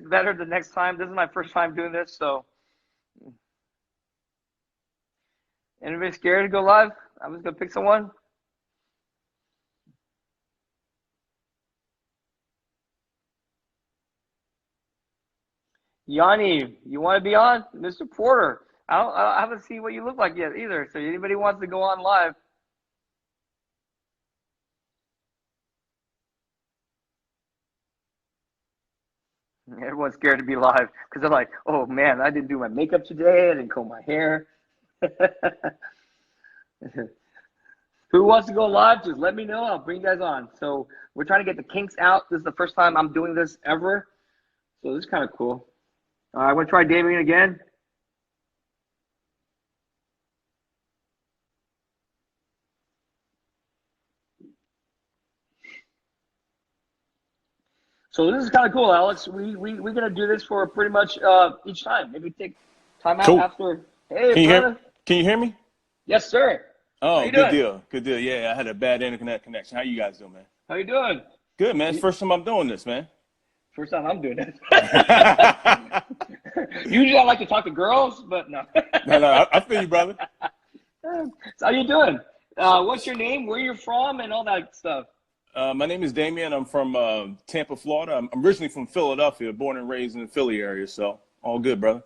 better the next time. This is my first time doing this, so. Anybody scared to go live? I'm just gonna pick someone. Yanni, you want to be on? Mr. Porter. I haven't seen what you look like yet either. So anybody wants to go on live? Everyone's scared to be live because they're like, oh man, I didn't do my makeup today. I didn't comb my hair. Who wants to go live? Just let me know. I'll bring you guys on. So we're trying to get the kinks out. This is the first time I'm doing this ever. So this is kind of cool. I'm going to try Damien again. So this is kind of cool, Alex. We're going to do this for pretty much each time. Maybe take time out after. Hey, brother. Can you hear me? Yes, sir. Oh, good deal. Good deal. Yeah, I had a bad internet connection. How you guys doing, man? How you doing? Good, man. It's the first time I'm doing this, man. First time I'm doing it. Usually I like to talk to girls, but no. No, I feel you, brother. So how you doing? What's your name? Where you're from and all that stuff? My name is Damien. I'm from Tampa, Florida. I'm originally from Philadelphia, born and raised in the Philly area, so all good, brother.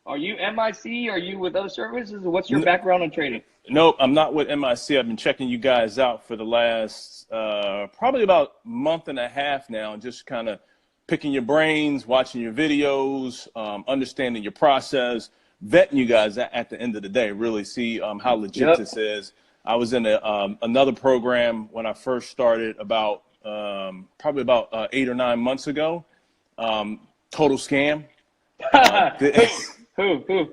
Are you MIC? Are you with other services? What's your background in trading? Nope, I'm not with MIC. I've been checking you guys out for the last probably about month and a half now, and just kind of picking your brains, watching your videos, understanding your process, vetting you guys at the end of the day, really see how legit this is. I was in another program when I first started about probably about 8 or 9 months ago. Total scam. Who?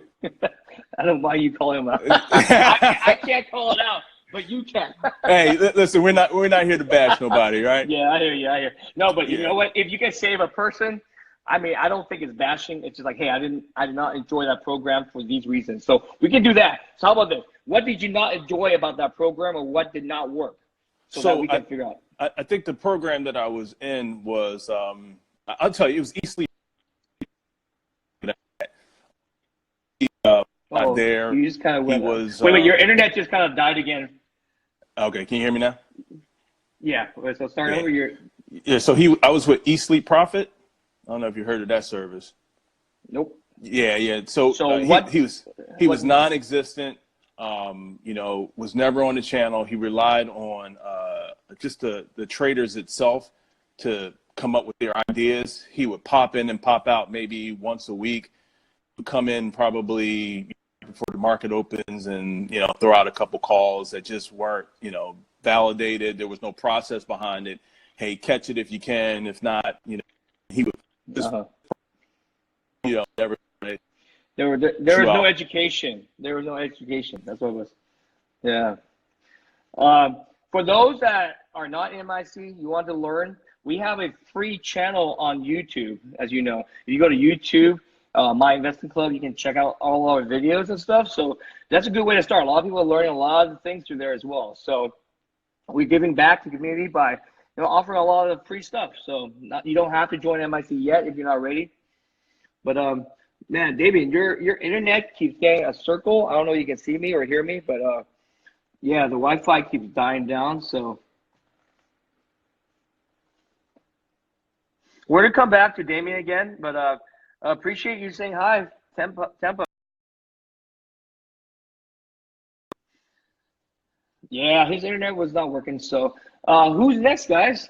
I don't know why you call him out. I can't call it out, but you can. Hey, listen, we're not here to bash nobody, right? Yeah, I hear you. No, but you know what? If you can save a person, I mean, I don't think it's bashing. It's just like, hey, I did not enjoy that program for these reasons. So we can do that. So how about this? What did you not enjoy about that program, or what did not work? So that we can figure out. I think the program that I was in was, I'll tell you, it was easily. There. You just kind of went. Wait, your internet just kind of died again. Okay, can you hear me now? Yeah. So start over your. Yeah. So I was with Brittney Profit. I don't know if you heard of that service. Nope. Yeah. So he was non-existent. Was never on the channel. He relied on just the traders itself to come up with their ideas. He would pop in and pop out maybe once a week. Come in probably before the market opens and throw out a couple calls that just weren't validated. There was no process behind it. Hey, catch it if you can. If not, he would just never. There was no education. There was no education. That's what it was. Yeah. For those that are not in MIC, you want to learn, we have a free channel on YouTube. As you know, if you go to YouTube. My Investing Club, you can check out all our videos and stuff. So that's a good way to start. A lot of people are learning a lot of things through there as well. So we're giving back to the community by offering a lot of free stuff. So you don't have to join MIC yet if you're not ready. But man, Damien, your internet keeps getting a circle. I don't know if you can see me or hear me, but yeah, the Wi-Fi keeps dying down. So we're gonna come back to Damien again, but appreciate you saying hi, Tempa. Yeah, his internet was not working. So who's next, guys?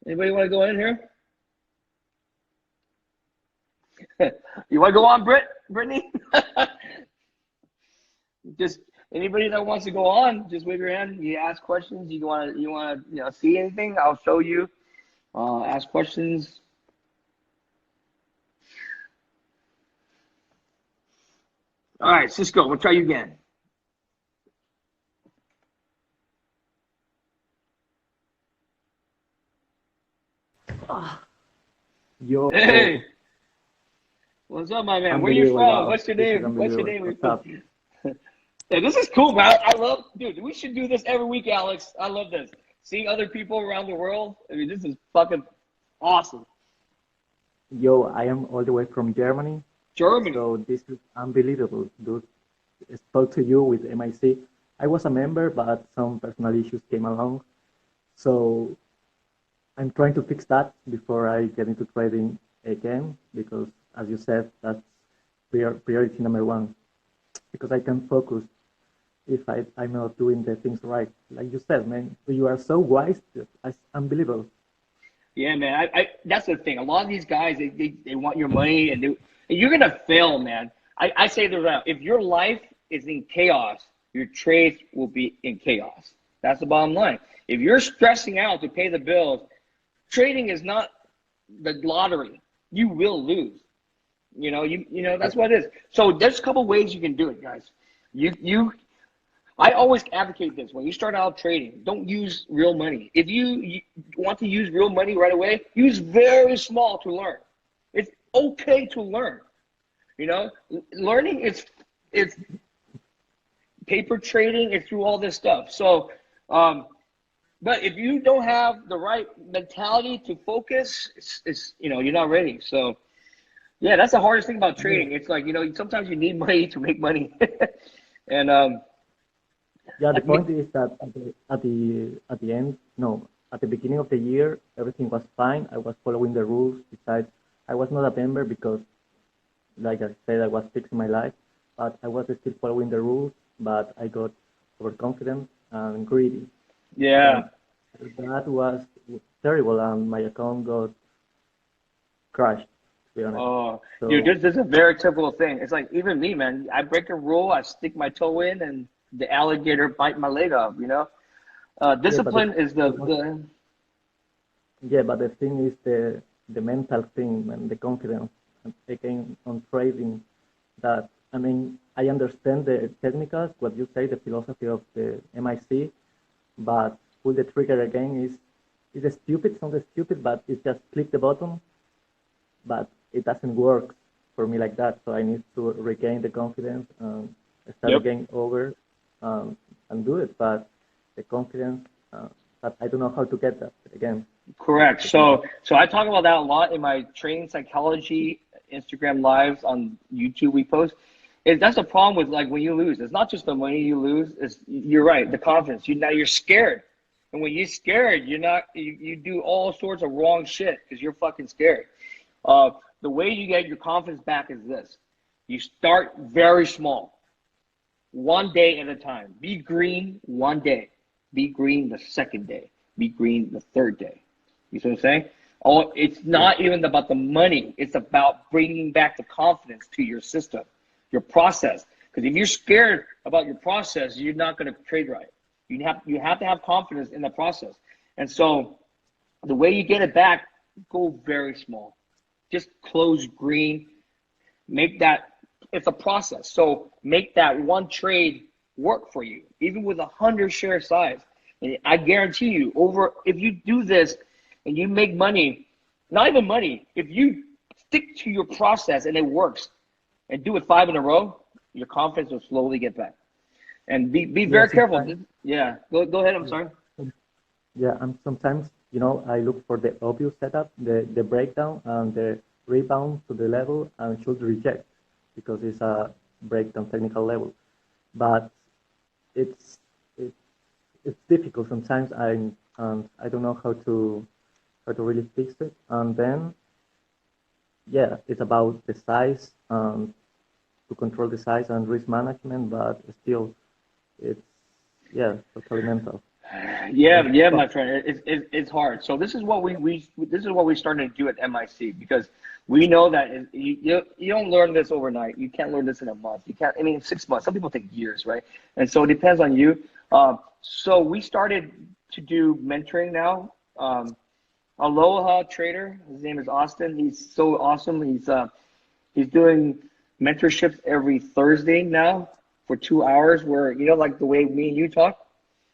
Anybody want to go in here? You want to go on, Brittney? Just anybody that wants to go on, just wave your hand. You ask questions. You want to see anything? I'll show you. Ask questions. All right, Cisco, we'll try you again. Yo. Hey. What's up, my man? Where you from? What's your name? Yeah, this is cool, man. I love, dude, we should do this every week, Alex. I love this. Seeing other people around the world. I mean, this is fucking awesome. Yo, I am all the way from Germany, Germany. so this is unbelievable, dude. Spoke to you with MIC. I was a member, but some personal issues came along, so I'm trying to fix that before I get into trading again, because as you said, that's priority number one, because I can focus if I'm not doing the things right. Like you said, man, you are so wise. It's unbelievable. Yeah, man. That's the thing. A lot of these guys, they want your money, and you're gonna fail, man. I say this right. If your life is in chaos, your trades will be in chaos. That's the bottom line. If you're stressing out to pay the bills, trading is not the lottery. You will lose. You know that's what it is. So there's a couple ways you can do it, guys. I always advocate this. When you start out trading, don't use real money. If you want to use real money right away, use very small to learn. It's okay to learn. Learning it's paper trading, it's through all this stuff. So, but if you don't have the right mentality to focus, it's you're not ready. So, yeah, that's the hardest thing about trading. It's like, sometimes you need money to make money. And yeah, the point is that at the end, no, at the beginning of the year, everything was fine. I was following the rules. Besides, I was not a member because, like I said, I was fixing my life, but I was still following the rules. But I got overconfident and greedy. Yeah, and that was terrible, and my account got crashed. To be honest. oh, So, dude, this is a very typical thing. It's like even me, man. I break a rule, I stick my toe in, and the alligator bite my leg off. Discipline is the yeah, but the thing is the mental thing and the confidence. And again, on trading, that I mean, I understand the technicals, what you say, the philosophy of the MIC, but pull the trigger again is stupid. Sounds stupid, but it's just click the button. But it doesn't work for me like that. So I need to regain the confidence and start Yep. again over and do it. But the confidence, but I don't know how to get that again. Correct. So I talk about that a lot in my trading psychology Instagram lives on YouTube. We post. That's the problem with like when you lose. It's not just the money you lose. You're right. The confidence. Now you're scared, and when you're scared, you do all sorts of wrong shit because you're fucking scared. The way you get your confidence back is this: you start very small, one day at a time. Be green one day. Be green the second day. Be green the third day. You see what I'm saying? Oh, it's not even about the money. It's about bringing back the confidence to your system, your process. Because if you're scared about your process, you're not going to trade right. You have to have confidence in the process. And so the way you get it back, go very small. Just close green. Make that, it's a process. So make that one trade work for you, even with 100 share size. And I guarantee you, if you do this and you make money, not even money, if you stick to your process and it works and do it 5 in a row, your confidence will slowly get back. And be very careful. Yeah, go ahead. I'm sorry. Yeah, and sometimes, I look for the obvious setup, the breakdown and the rebound to the level and should reject because it's a breakdown technical level. But it's difficult sometimes. I don't know how to really fix it. And then, yeah, it's about the size to control the size and risk management, but still, it's totally mental. Yeah, my friend. It's hard. So this is what we started to do at MIC because we know that you don't learn this overnight. You can't learn this in a month. You can't. I mean, 6 months. Some people take years, right? And so it depends on you. So we started to do mentoring now. Aloha trader. His name is Austin. He's so awesome. He's doing mentorships every Thursday now for 2 hours. Where like the way me and you talk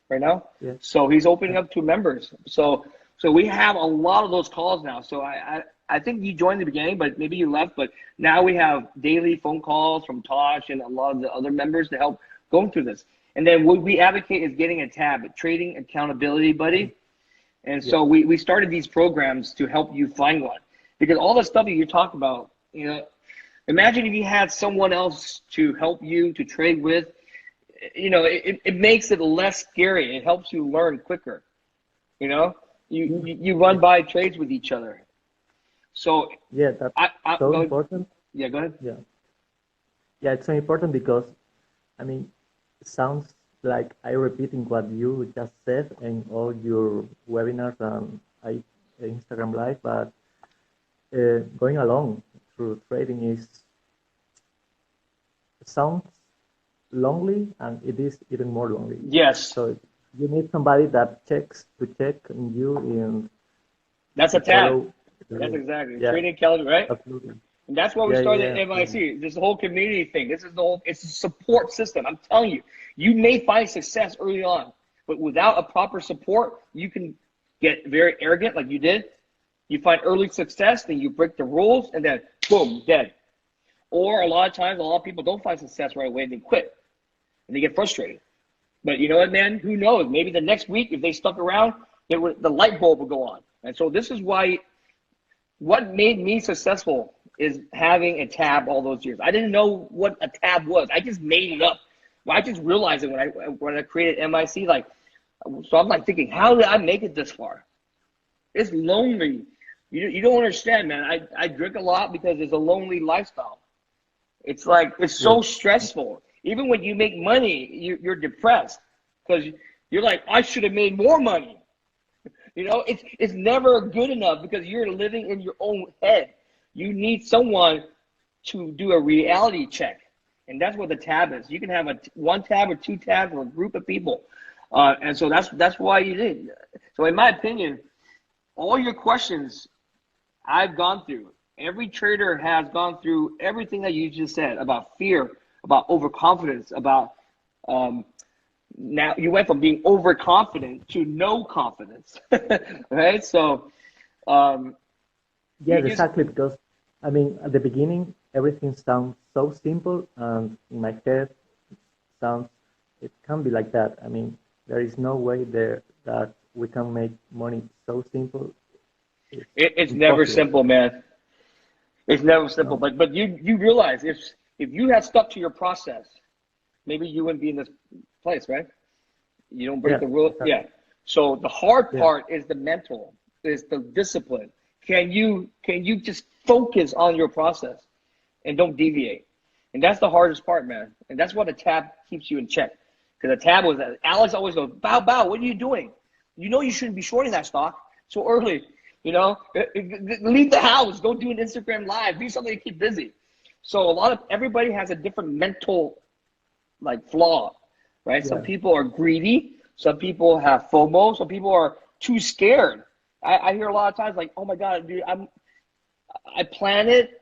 right now. Yeah. So he's opening up to members. So we have a lot of those calls now. So I think you joined in the beginning, but maybe you left. But now we have daily phone calls from Tosh and a lot of the other members to help going through this. And then what we advocate is getting a tab, Trading Accountability Buddy. And so we started these programs to help you find one. Because all the stuff that you talk about, you know, imagine if you had someone else to help you to trade with, you know, it makes it less scary. It helps you learn quicker. You know, you run by trades with each other. So yeah, that's so important. Yeah, go ahead. Yeah, it's so important because, I mean, it sounds like I'm repeating what you just said in all your webinars and Instagram Live, but going along through trading sounds lonely, and it is even more lonely. Yes. So you need somebody that check in you and that's a tab. That's exactly trading calendar, right? Absolutely. And that's why we started MIC. This whole community thing. This is it's a support system. I'm telling you, you may find success early on, but without a proper support, you can get very arrogant like you did. You find early success, then you break the rules, and then boom, dead. Or a lot of times, a lot of people don't find success right away, and they quit, and they get frustrated. But you know what, man? Who knows? Maybe the next week, if they stuck around, the light bulb will go on. And so this is why what made me successful is having a tab all those years. I didn't know what a tab was. I just made it up. Well, I just realized it when I created MIC. Like, so I'm like thinking, how did I make it this far? It's lonely. You don't understand, man. I drink a lot because it's a lonely lifestyle. It's like it's so stressful. Even when you make money, you're depressed because you're like, I should have made more money. You know, it's never good enough because you're living in your own head. You need someone to do a reality check, and that's what the tab is. You can have one tab or two tabs for a group of people, and so that's why you did. So in my opinion, all your questions I've gone through. Every trader has gone through everything that you just said about fear, about overconfidence, about now you went from being overconfident to no confidence, right? So, yeah, exactly. Because I mean, at the beginning, everything sounds so simple, and in my head, it can be like that. I mean, there is no way there that we can make money so simple. It's never simple, man. It's never simple. No. But you realize if you had stuck to your process, maybe you wouldn't be in this place, right? You don't break the rule. Exactly. Yeah. So the hard part is the mental, is the discipline. Can you just focus on your process and don't deviate? And that's the hardest part, man. And that's what a tab keeps you in check. Because a tab was Alex always goes, bow, what are you doing? You know you shouldn't be shorting that stock so early. You know, leave the house, go do an Instagram live, do something to keep busy. So everybody has a different mental flaw, right? Yeah. Some people are greedy. Some people have FOMO. Some people are too scared. I hear a lot of times like, oh my God, dude, I plan it,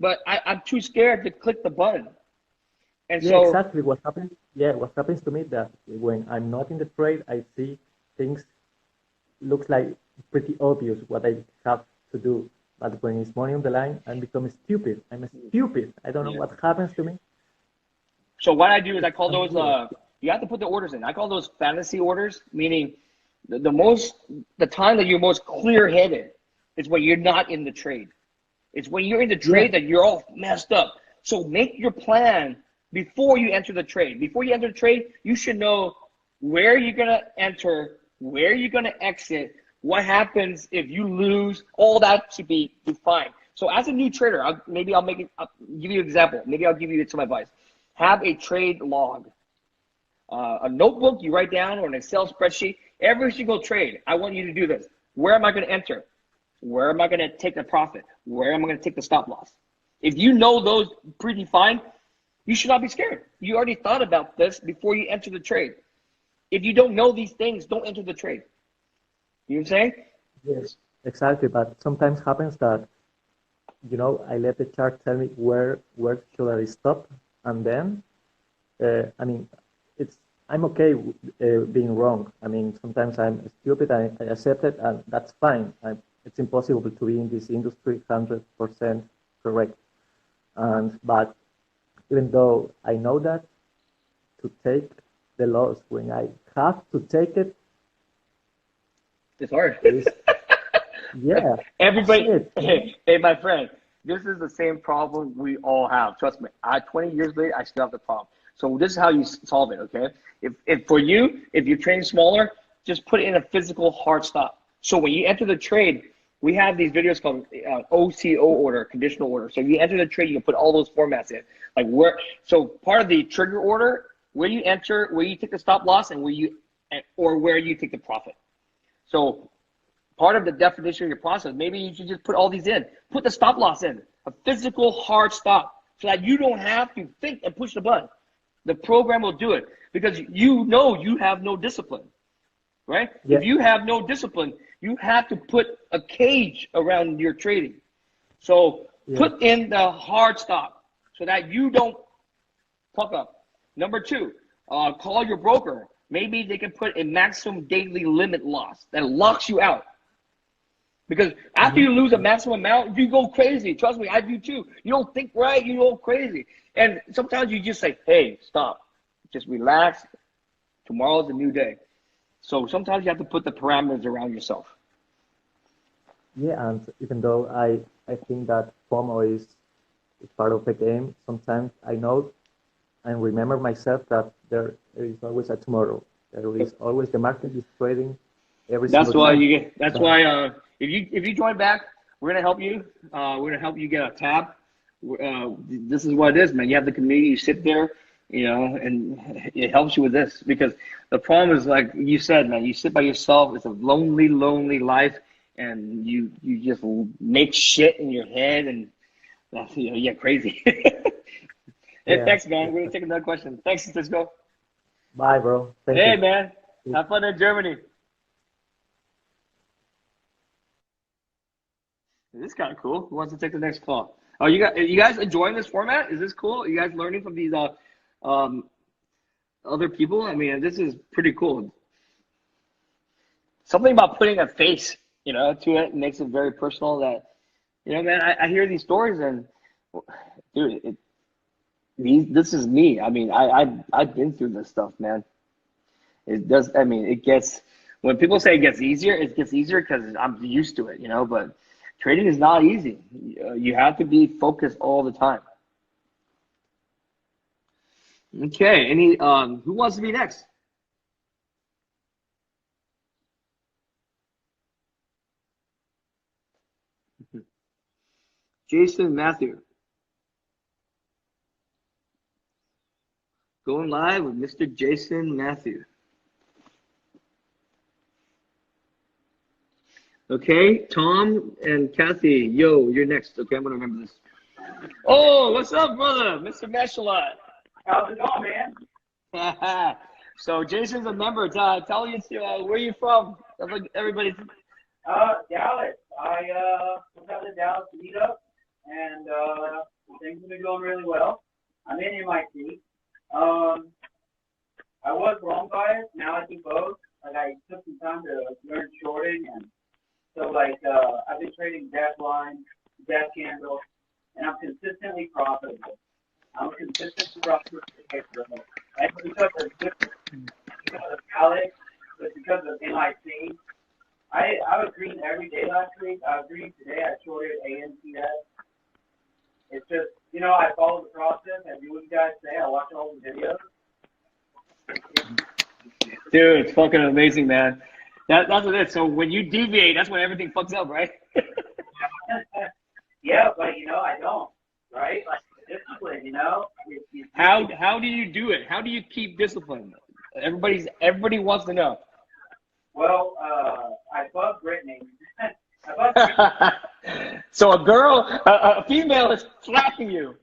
but I'm too scared to click the button. And so exactly what happens. Yeah, what happens to me that when I'm not in the trade, I see things looks like pretty obvious what I have to do. But when it's money on the line, I become stupid. I'm stupid. I don't know what happens to me. So what I do is I call those, you have to put the orders in. I call those fantasy orders, meaning the time that you're most clear-headed is when you're not in the trade. It's when you're in the trade that you're all messed up. So make your plan before you enter the trade. Before you enter the trade, you should know where you're going to enter, where you're going to exit, what happens if you lose. All that should be defined. So as a new trader, I'll give you an example. Maybe I'll give you some advice. Have a trade log. A notebook you write down, or an Excel spreadsheet. Every single trade, I want you to do this. Where am I going to enter? Where am I going to take the profit? Where am I going to take the stop loss? If you know those predefined, you should not be scared. You already thought about this before you enter the trade. If you don't know these things, don't enter the trade. You know what I'm saying? Yes, exactly. But sometimes happens that, I let the chart tell me where should I stop, and then, I'm okay being wrong. I mean, sometimes I'm stupid. I accept it, and that's fine. It's impossible to be in this industry 100% correct. But even though I know that, to take the loss when I have to take it, it's hard. Yeah. Everybody, Shit. hey, my friend, this is the same problem we all have. Trust me. 20 years later, I still have the problem. So this is how you solve it, okay? If for you, if you train smaller, just put it in a physical hard stop. So when you enter the trade, we have these videos called OCO order, conditional order. So if you enter the trade, you can put all those formats in. Like where, so part of the trigger order, where you enter, where you take the stop loss, and where you take the profit. So part of the definition of your process, maybe you should just put all these in. Put the stop loss in, a physical hard stop, so that you don't have to think and push the button. The program will do it because you know you have no discipline, right? Yeah. If you have no discipline, you have to put a cage around your trading. So put in the hard stop so that you don't fuck up. Number two, call your broker. Maybe they can put a maximum daily limit loss that locks you out. Because after you lose a maximum amount, you go crazy. Trust me, I do too. You don't think right, you go crazy. And sometimes you just say, hey, stop. Just relax. Tomorrow's a new day. So sometimes you have to put the parameters around yourself. Yeah, and even though I think that FOMO is part of the game, sometimes I know and remember myself that there is always a tomorrow. There is always, the market is trading every That's single why time. you get. That's why if you join back, we're gonna help you. We're gonna help you get a tab. This is what it is, man. You have the community. You sit there, and it helps you with this, because the problem is, like you said, man. You sit by yourself. It's a lonely, lonely life, and you just make shit in your head, and you get crazy. Hey, thanks, man. We're gonna take another question. Thanks, Cisco. Bye, bro. Thank Hey, you. man. Have fun in Germany. This is kind of cool. Who wants to take the next call? Oh, you guys enjoying this format? Is this cool? Are you guys learning from these other people? I mean, this is pretty cool. Something about putting a face, to it makes it very personal. That, man, I hear these stories, and dude, this is me. I mean, I've been through this stuff, man. It does. I mean, it gets, when people say it gets easier because I'm used to it, but trading is not easy. You have to be focused all the time. Okay. Who wants to be next? Jason Matthew. Going live with Mr. Jason Matthew. Okay, Tom and Kathy, yo, you're next. Okay, I'm gonna remember this. Oh, what's up, brother? Mr. Meshalot. How's it going, man? So Jason's a member. Tell us where you from. Everybody. Dallas. I was at the Dallas meetup, and things have been going really well. I'm in MIT. I was long biased. Now I do both. Like, I took some time to learn shorting, and so I've been trading death line, death candle, and I'm consistently profitable. I'm consistently profitable. And because of Alex, but because of MIT, I was green every day last week. I was green today. I shorted ANTS. It's just, I follow the process. I do what you guys say. I watch all the videos. Dude, it's fucking amazing, man. That's what it is. So when you deviate, that's when everything fucks up, right? Yeah, but I don't, right? Like, discipline, How do you do it? How do you keep discipline? Everybody wants to know. Well, I bug Brittney. So a female is slapping you.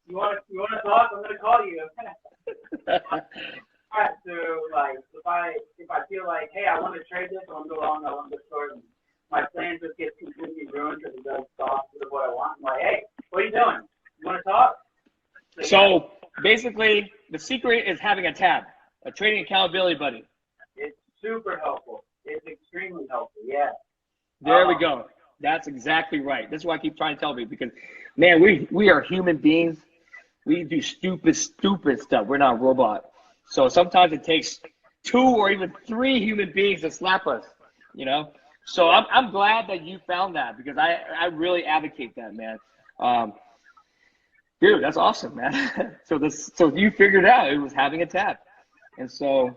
You want to talk? I'm gonna call you. Alright, so if I feel like, hey, I want to trade this, I want to go long, I want to go short, and my plan just gets completely ruined because it doesn't stop with what I want. I'm like, hey, what are you doing? You want to talk? So basically, the secret is having a tab, a trading accountability buddy. It's super helpful. It's extremely helpful. Yeah. There we go. That's exactly right. That's why I keep trying to tell people, because, man, we are human beings. We do stupid stuff. We're not a robot. So sometimes it takes 2 or even 3 human beings to slap us, So I'm glad that you found that, because I really advocate that, man. Dude, that's awesome, man. So you figured out it was having a tap, and so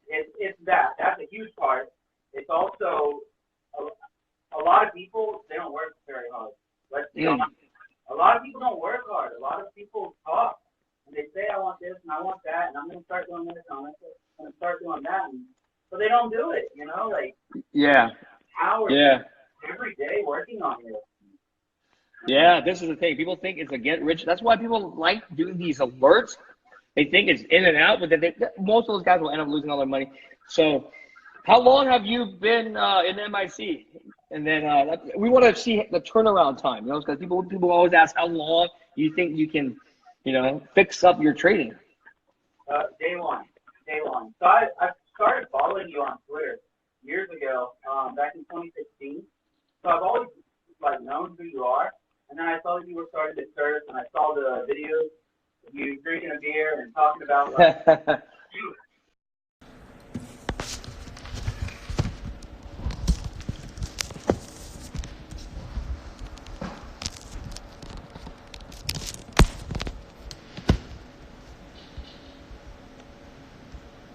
it's that's a huge part. It's also a lot of people, they don't work very hard. Let's be honest. A lot of people don't work hard. A lot of people talk and they say, I want this and I want that, and I'm going to start doing this and I'm going to start doing that, but they don't do it. Like hours every day working on it. Yeah, this is the thing. People think it's a get rich. That's why people like doing these alerts. They think it's in and out, but most of those guys will end up losing all their money. So, how long have you been in MIC? And then we want to see the turnaround time, because people always ask how long you think you can, fix up your trading. Day one. So I started following you on Twitter years ago, back in 2016. So I've always known who you are, and then I saw that you were starting to surf, and I saw the videos of you drinking a beer and talking about